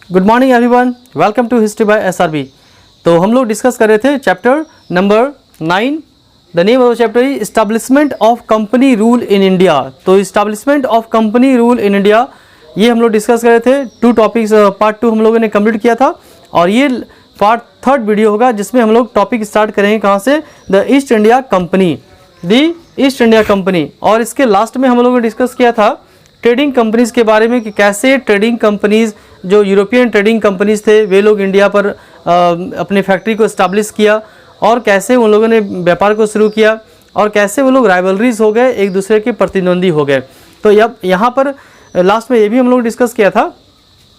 Good morning everyone, welcome to history by SRB. तो हम लोग डिस्कस कर रहे थे chapter number 9। The name of the chapter is establishment of company rule in India. तो establishment of company rule in India ये हम लोग डिस्कस कर रहे थे। 2 टॉपिक्स पार्ट 2 हम लोगों ने कंप्लीट किया था और ये पार्ट 3 वीडियो होगा जिसमें हम लोग टॉपिक स्टार्ट करेंगे कहाँ से, the east India company, the east India company. और इसके लास्ट में हम लोगों ने डिस्कस किया था ट्रेडिंग कंपनीज़ के बारे में कि कैसे ट्रेडिंग कंपनीज़, जो यूरोपियन ट्रेडिंग कंपनीज़ थे, वे लोग इंडिया पर अपने फैक्ट्री को इस्टेब्लिश किया और कैसे उन लोगों ने व्यापार को शुरू किया और कैसे वो लोग राइवलरीज हो गए, एक दूसरे के प्रतिद्वंदी हो गए। तो अब यहाँ पर लास्ट में ये भी हम लोग डिस्कस किया था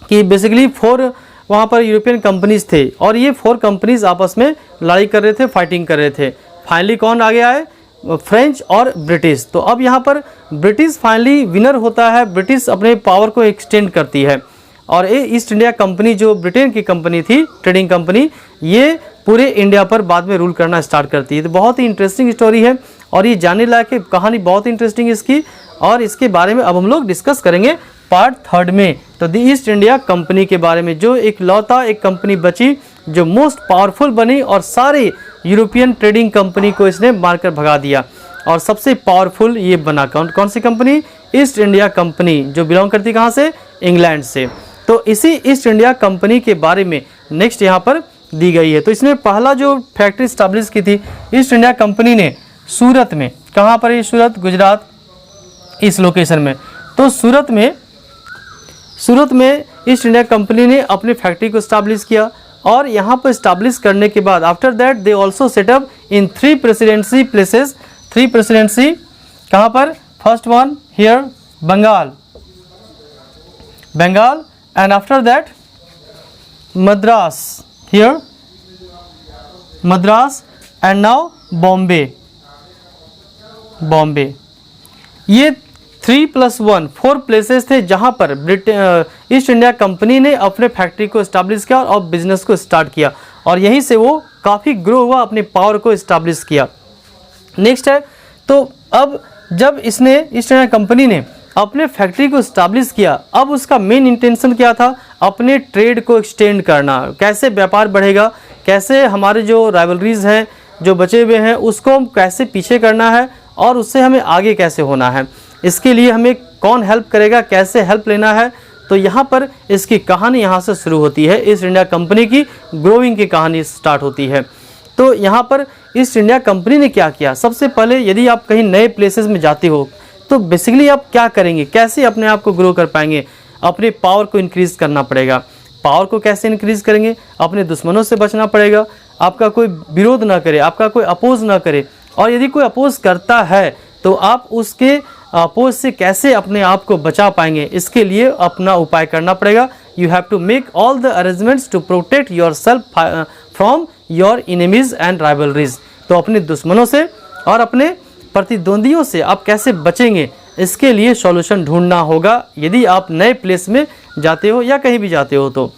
कि बेसिकली 4 वहाँ पर यूरोपियन कंपनीज़ थे और ये 4 कंपनीज़ आपस में लड़ाई कर रहे थे, फाइटिंग कर रहे थे। फाइनली कौन आगे आए? फ्रेंच और ब्रिटिश। तो अब यहाँ पर ब्रिटिश फाइनली विनर होता है, ब्रिटिश अपने पावर को एक्सटेंड करती है और ये ईस्ट इंडिया कंपनी जो ब्रिटेन की कंपनी थी, ट्रेडिंग कंपनी, ये पूरे इंडिया पर बाद में रूल करना स्टार्ट करती है। तो बहुत ही इंटरेस्टिंग स्टोरी है और ये जानने लायक है, कहानी बहुत इंटरेस्टिंग है इसकी, और इसके बारे में अब हम लोग डिस्कस करेंगे पार्ट 3 में। तो द ईस्ट इंडिया कंपनी के बारे में, जो एक लौता एक कंपनी बची जो मोस्ट पावरफुल बनी और सारे यूरोपियन ट्रेडिंग कंपनी को इसने मारकर भगा दिया और सबसे पावरफुल ये बना। कौन सी कंपनी? ईस्ट इंडिया कंपनी, जो बिलोंग करती कहाँ से? इंग्लैंड से। तो इसी ईस्ट इंडिया कंपनी के बारे में नेक्स्ट यहाँ पर दी गई है। तो इसने पहला जो फैक्ट्री स्टैब्लिश की थी ईस्ट इंडिया कंपनी ने सूरत में। कहाँ पर? ये सूरत, गुजरात, इस लोकेशन में। तो सूरत में ईस्ट इंडिया कंपनी ने अपनी फैक्ट्री को स्टैब्लिश किया और यहाँ पर स्टैब्लिश करने के बाद after that they also set up in 3 presidency places. 3 presidency कहाँ पर? First one here Bengal, and after that Madras, here Madras, and now Bombay. ये 3+1 4 प्लेसेस थे जहां पर ईस्ट इंडिया कंपनी ने अपने फैक्ट्री को इस्टेब्लिश किया और बिजनेस को स्टार्ट किया और यहीं से वो काफ़ी ग्रो हुआ, अपने पावर को इस्टेब्लिश किया। नेक्स्ट है, तो अब जब इसने ईस्ट इंडिया कंपनी ने अपने फैक्ट्री को इस्टेब्लिश किया, अब उसका मेन इंटेंशन क्या था? अपने ट्रेड को एक्सटेंड करना। कैसे व्यापार बढ़ेगा, कैसे हमारे जो राइवलरीज हैं जो बचे हुए हैं उसको हम कैसे पीछे करना है और उससे हमें आगे कैसे होना है, इसके लिए हमें कौन हेल्प करेगा, कैसे हेल्प लेना है। तो यहाँ पर इसकी कहानी यहाँ से शुरू होती है। ईस्ट इंडिया कंपनी की ग्रोइंग की कहानी स्टार्ट होती है। तो यहाँ पर ईस्ट इंडिया कंपनी ने क्या किया? सबसे पहले यदि आप कहीं नए प्लेसेस में जाते हो तो बेसिकली आप क्या करेंगे, कैसे अपने आप को ग्रो कर पाएंगे? अपने पावर को इंक्रीज़ करना पड़ेगा। पावर को कैसे इंक्रीज़ करेंगे? अपने दुश्मनों से बचना पड़ेगा, आपका कोई विरोध ना करे, आपका कोई अपोज ना करे, और यदि कोई अपोज करता है तो आप उसके अपोज से कैसे अपने आप को बचा पाएंगे, इसके लिए अपना उपाय करना पड़ेगा। You have to make all the arrangements to protect your self from your enemies and rivalries. तो अपने दुश्मनों से और अपने प्रतिद्वंदियों से आप कैसे बचेंगे, इसके लिए सॉल्यूशन ढूंढना होगा यदि आप नए प्लेस में जाते हो या कहीं भी जाते हो। तो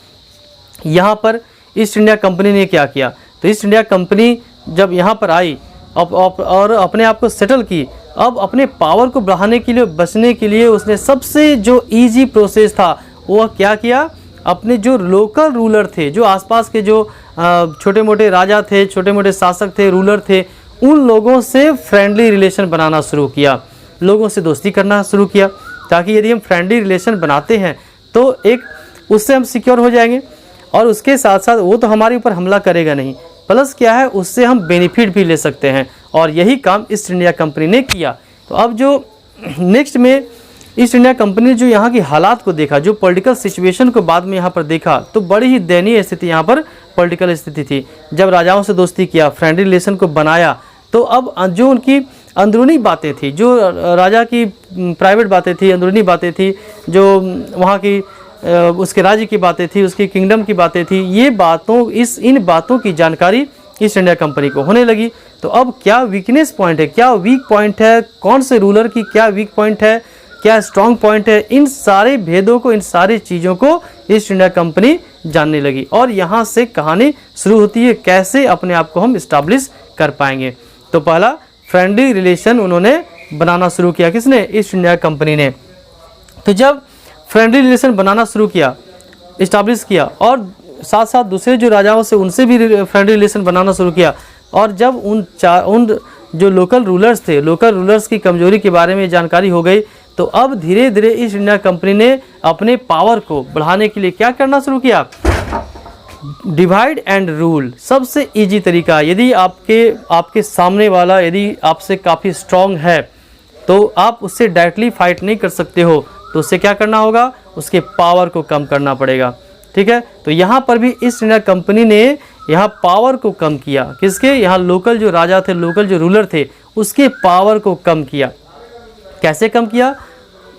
यहाँ पर ईस्ट इंडिया कंपनी ने क्या किया? तो ईस्ट इंडिया कंपनी जब यहाँ पर आई और अपने आप को सेटल की, अब अपने पावर को बढ़ाने के लिए, बचने के लिए उसने सबसे जो इजी प्रोसेस था वो क्या किया? अपने जो लोकल रूलर थे, जो आसपास के जो छोटे मोटे राजा थे, छोटे मोटे शासक थे, रूलर थे, उन लोगों से फ्रेंडली रिलेशन बनाना शुरू किया, लोगों से दोस्ती करना शुरू किया, ताकि यदि हम फ्रेंडली रिलेशन बनाते हैं तो एक उससे हम सिक्योर हो जाएंगे और उसके साथ साथ वो तो हमारे ऊपर हमला करेगा नहीं, प्लस क्या है उससे हम बेनिफिट भी ले सकते हैं। और यही काम ईस्ट इंडिया कंपनी ने किया। तो अब जो नेक्स्ट में ईस्ट इंडिया कंपनी ने जो यहाँ की हालात को देखा, जो पॉलिटिकल सिचुएशन को बाद में यहाँ पर देखा, तो बड़ी ही दयनीय स्थिति यहाँ पर पॉलिटिकल स्थिति थी। जब राजाओं से दोस्ती किया, फ्रेंडली रिलेशन को बनाया, तो अब जो उनकी अंदरूनी बातें थी, जो राजा की प्राइवेट बातें थी, अंदरूनी बातें थी, जो वहाँ की उसके राज्य की बातें थी, उसकी किंगडम की बातें थी, ये बातों इन बातों की जानकारी ईस्ट इंडिया कंपनी को होने लगी। तो अब क्या वीकनेस पॉइंट है, क्या वीक पॉइंट है, कौन से रूलर की क्या वीक पॉइंट है, क्या स्ट्रॉन्ग पॉइंट है, इन सारे भेदों को, इन सारी चीज़ों को ईस्ट इंडिया कंपनी जानने लगी। और यहाँ से कहानी शुरू होती है, कैसे अपने आप को हम इस्टेब्लिश कर पाएंगे। तो पहला फ्रेंडली रिलेशन उन्होंने बनाना शुरू किया, किसने? ईस्ट इंडिया कंपनी ने। तो जब फ्रेंडली रिलेशन बनाना शुरू किया इस्टाब्लिश किया और साथ साथ दूसरे जो राजाओं से उनसे भी फ्रेंडली रिलेशन बनाना शुरू किया। और जब उन जो लोकल रूलर्स की कमजोरी के बारे में जानकारी हो गई, तो अब धीरे धीरे ईस्ट इंडिया कंपनी ने अपने पावर को बढ़ाने के लिए क्या करना शुरू किया, डिवाइड एंड रूल। सबसे इजी तरीका, यदि आपके सामने वाला यदि आपसे काफ़ी स्ट्रांग है तो आप उससे डायरेक्टली फाइट नहीं कर सकते हो, तो उससे क्या करना होगा, उसके पावर को कम करना पड़ेगा। ठीक है, तो यहाँ पर भी ईस्ट इंडिया कंपनी ने यहाँ पावर को कम किया। किसके, यहाँ लोकल जो राजा थे, लोकल जो रूलर थे, उसके पावर को कम किया। कैसे कम किया,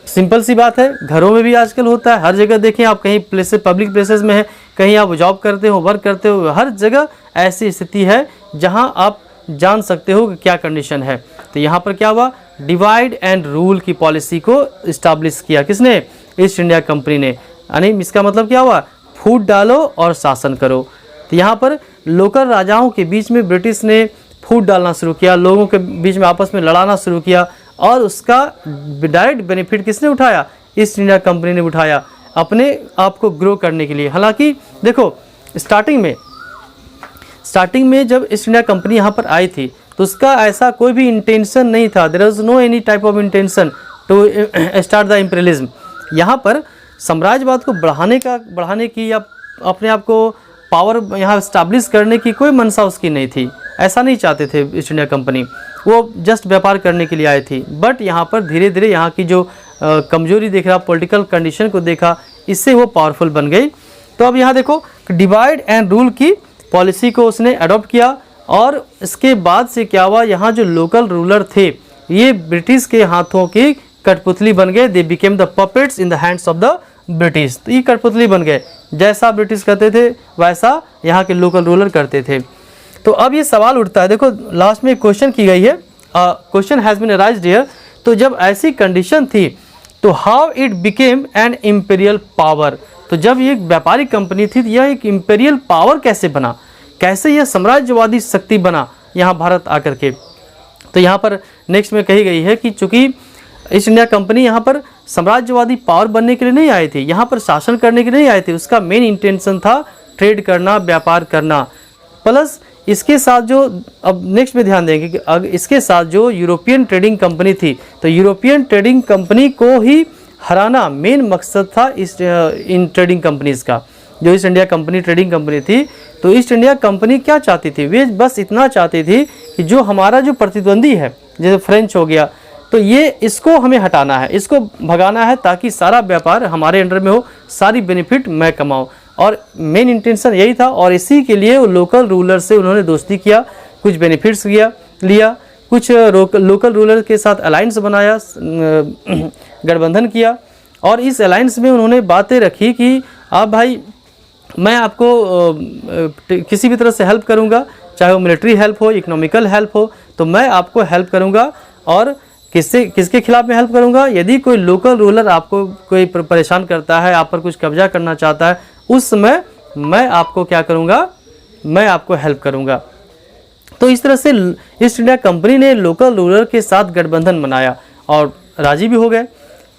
सिंपल सी बात है, घरों में भी आजकल होता है, हर जगह देखें आप, कहीं प्लेसेस पब्लिक प्लेसेस में है, कहीं आप जॉब करते हो, वर्क करते हो, हर जगह ऐसी स्थिति है जहाँ आप जान सकते हो कि क्या कंडीशन है। तो यहाँ पर क्या हुआ, डिवाइड एंड रूल की पॉलिसी को इस्टाब्लिश किया। किसने, ईस्ट इंडिया कंपनी ने। यानी इसका मतलब क्या हुआ, फूट डालो और शासन करो। तो यहाँ पर लोकल राजाओं के बीच में ब्रिटिश ने फूट डालना शुरू किया, लोगों के बीच में आपस में लड़ाना शुरू किया, और उसका डायरेक्ट बेनिफिट किसने उठाया, ईस्ट इंडिया कंपनी ने उठाया अपने आप को ग्रो करने के लिए। हालांकि देखो स्टार्टिंग में जब ईस्ट इंडिया कंपनी यहाँ पर आई थी तो उसका ऐसा कोई भी इंटेंशन नहीं था, there was no any type of intention to start the imperialism. यहाँ पर साम्राज्यवाद को बढ़ाने की या अपने आप को पावर यहाँ स्टैब्लिश करने की कोई मंशा उसकी नहीं थी, ऐसा नहीं चाहते थे ईस्ट इंडिया कंपनी, वो जस्ट व्यापार करने के लिए आई थी। बट यहाँ पर धीरे धीरे यहाँ की जो कमजोरी देख रहा, पॉलिटिकल कंडीशन को देखा, इससे वो पावरफुल बन गई। तो अब यहाँ देखो डिवाइड एंड रूल की पॉलिसी को उसने अडॉप्ट किया, और इसके बाद से क्या हुआ, यहाँ जो लोकल रूलर थे ये ब्रिटिश के हाथों की कठपुतली बन गए। They became the puppets in the hands of the British. तो ये कठपुतली बन गए, जैसा ब्रिटिश करते थे वैसा यहाँ के लोकल रूलर करते थे। तो अब ये सवाल उठता है, देखो लास्ट में एक क्वेश्चन की गई है, question has been arised here. तो जब ऐसी कंडीशन थी तो how it became an imperial power. तो जब ये एक व्यापारिक कंपनी थी तो यह एक इम्पीरियल पावर कैसे बना, कैसे यह साम्राज्यवादी शक्ति बना यहाँ भारत आकर के। तो यहाँ पर नेक्स्ट में कही गई है कि चूँकि ईस्ट इंडिया कंपनी यहाँ पर साम्राज्यवादी पावर बनने के लिए नहीं आई थी, यहाँ पर शासन करने के लिए नहीं आई थी, उसका मेन इंटेंशन था ट्रेड करना, व्यापार करना। प्लस इसके साथ जो, अब नेक्स्ट में ध्यान देंगे कि इसके साथ जो यूरोपियन ट्रेडिंग कंपनी थी, तो यूरोपियन ट्रेडिंग कंपनी को ही हराना मेन मकसद था इन ट्रेडिंग कंपनीज़ का। जो east India company trading company थी, तो ईस्ट इंडिया कंपनी क्या चाहती थी, वे बस इतना चाहती थी कि जो हमारा जो प्रतिद्वंदी है, जैसे फ्रेंच हो गया, तो ये इसको हमें हटाना है, इसको भगाना है, ताकि सारा व्यापार हमारे अंडर में हो, सारी बेनिफिट मैं कमाऊँ। और मेन इंटेंशन यही था, और इसी के लिए वो लोकल रूलर से उन्होंने दोस्ती किया, कुछ बेनिफिट्स लिया, कुछ लोकल रूलर के साथ अलायंस बनाया, गठबंधन किया, और इस अलायंस में उन्होंने बातें रखी कि आप भाई मैं आपको किसी भी तरह से हेल्प करूंगा, चाहे वो मिलिट्री हेल्प हो, इकोनॉमिकल हेल्प हो, तो मैं आपको हेल्प करूंगा। और किसके खिलाफ मैं हेल्प करूंगा, यदि कोई लोकल रूलर आपको कोई परेशान करता है, आप पर कुछ कब्जा करना चाहता है, उस समय मैं आपको क्या करूंगा, मैं आपको हेल्प करूंगा। तो इस तरह से ईस्ट इंडिया कंपनी ने लोकल रूलर के साथ गठबंधन बनाया और राजी भी हो गए।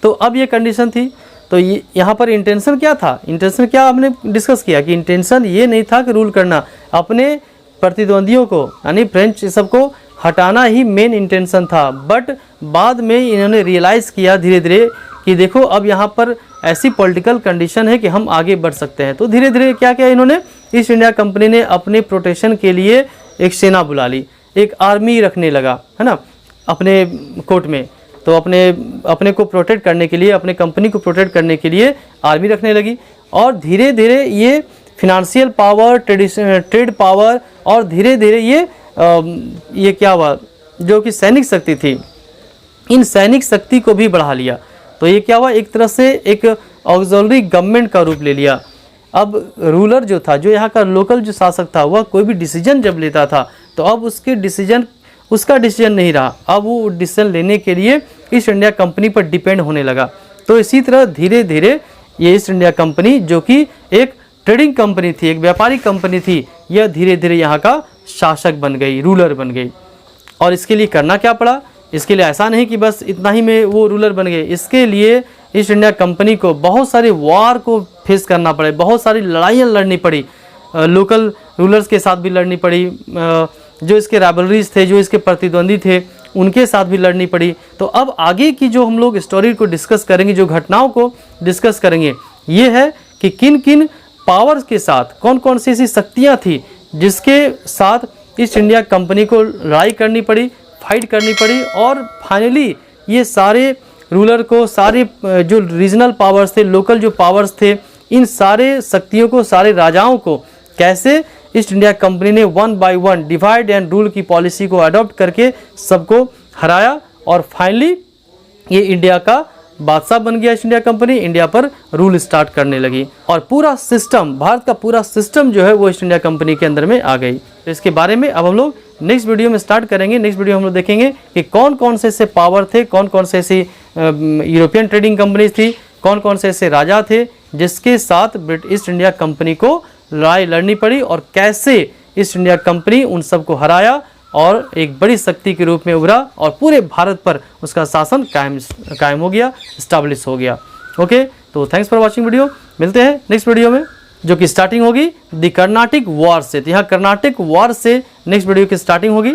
तो अब ये कंडीशन थी, तो यहाँ पर इंटेंशन क्या था, इंटेंशन क्या हमने डिस्कस किया कि इंटेंशन ये नहीं था कि रूल करना, अपने प्रतिद्वंदियों को यानी फ्रेंच सबको हटाना ही मेन इंटेंशन था। बट बाद में इन्होंने रियलाइज़ किया धीरे धीरे कि देखो अब यहाँ पर ऐसी पॉलिटिकल कंडीशन है कि हम आगे बढ़ सकते हैं। तो धीरे धीरे क्या किया इन्होंने, ईस्ट इंडिया कंपनी ने अपने प्रोटेक्शन के लिए एक सेना बुला ली, एक आर्मी रखने लगा, है ना, अपने कोर्ट में। तो अपने को प्रोटेक्ट करने के लिए, अपने कंपनी को प्रोटेक्ट करने के लिए आर्मी रखने लगी। और धीरे धीरे ये फिनेंशियल पावर, ट्रेड पावर, और धीरे धीरे ये क्या हुआ, जो कि सैनिक शक्ति थी, इन सैनिक शक्ति को भी बढ़ा लिया। तो ये क्या हुआ, एक तरह से एक ऑक्सिलरी गवर्नमेंट का रूप ले लिया। अब रूलर जो था, जो यहाँ का लोकल जो शासक था, वह कोई भी डिसीजन जब लेता था तो अब उसका डिसीजन नहीं रहा, अब वो डिसीजन लेने के लिए ईस्ट इंडिया कंपनी पर डिपेंड होने लगा। तो इसी तरह धीरे धीरे ये ईस्ट इंडिया कंपनी, जो कि एक ट्रेडिंग कंपनी थी, एक व्यापारिक कंपनी थी, यह धीरे धीरे यहाँ का शासक बन गई, रूलर बन गई। और इसके लिए करना क्या पड़ा, इसके लिए ऐसा नहीं कि बस इतना ही में वो रूलर बन गए, इसके लिए ईस्ट इंडिया कंपनी को बहुत सारे वार को फेस करना पड़े, बहुत सारी लड़ाइयाँ लड़नी पड़ी, लोकल रूलर्स के साथ भी लड़नी पड़ी, जो इसके राइवलरीज थे, जो इसके प्रतिद्वंदी थे, उनके साथ भी लड़नी पड़ी। तो अब आगे की जो हम लोग स्टोरी को डिस्कस करेंगे, जो घटनाओं को डिस्कस करेंगे, ये है कि किन किन पावर्स के साथ, कौन कौन सी ऐसी शक्तियाँ थी जिसके साथ ईस्ट इंडिया कंपनी को लड़ाई करनी पड़ी, फाइट करनी पड़ी, और फाइनली ये सारे रूलर को, सारे जो रीजनल पावर्स थे, लोकल जो पावर्स थे, इन सारे शक्तियों को, सारे राजाओं को कैसे ईस्ट इंडिया कंपनी ने 1 बाय 1 डिवाइड एंड रूल की पॉलिसी को अडॉप्ट करके सबको हराया, और फाइनली ये इंडिया का बादशाह बन गया। ईस्ट इंडिया कंपनी इंडिया पर रूल स्टार्ट करने लगी, और पूरा सिस्टम, भारत का पूरा सिस्टम जो है वो ईस्ट इंडिया कंपनी के अंदर में आ गई। तो इसके बारे में अब हम लोग नेक्स्ट वीडियो में स्टार्ट करेंगे। नेक्स्ट वीडियो हम लोग देखेंगे कि कौन कौन से ऐसे पावर थे, कौन कौन से ऐसी यूरोपियन ट्रेडिंग कंपनीज थी, कौन कौन से ऐसे राजा थे जिसके साथ ईस्ट इंडिया कंपनी को लड़ाई लड़नी पड़ी, और कैसे ईस्ट इंडिया कंपनी उन सबको हराया और एक बड़ी शक्ति के रूप में उभरा, और पूरे भारत पर उसका शासन कायम हो गया, इस्टेब्लिश हो गया। ओके, तो थैंक्स फॉर वॉचिंग वीडियो। मिलते हैं नेक्स्ट वीडियो में, जो कि स्टार्टिंग होगी द कर्नाटिक वॉर से। तो यहाँ कर्नाटिक वॉर से नेक्स्ट वीडियो की स्टार्टिंग होगी।